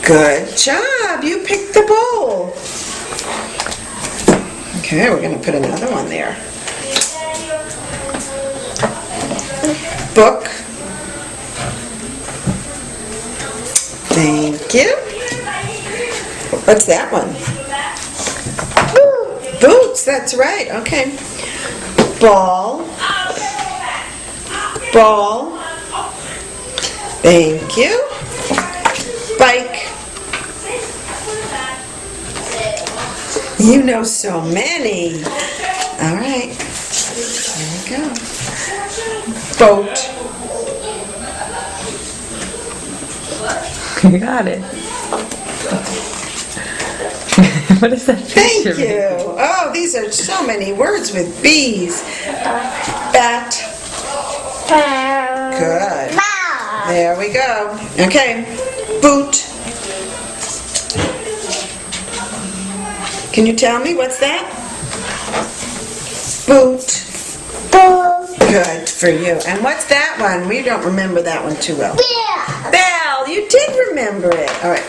Good job. You picked the bowl. Okay, we're going to put another one there. Book. Thank you. What's that one? Boots, that's right. Okay. Ball. Ball. Thank you. Bike. You know so many. All right. Here we go. Boat. You got it. What is that? Thank you. Oh, these are so many words with B's. Bat. Good. There we go. Okay. Boot. Can you tell me what's that? Boot. Good for you. And what's that one? We don't remember that one too well. Bell. You did remember it. All right.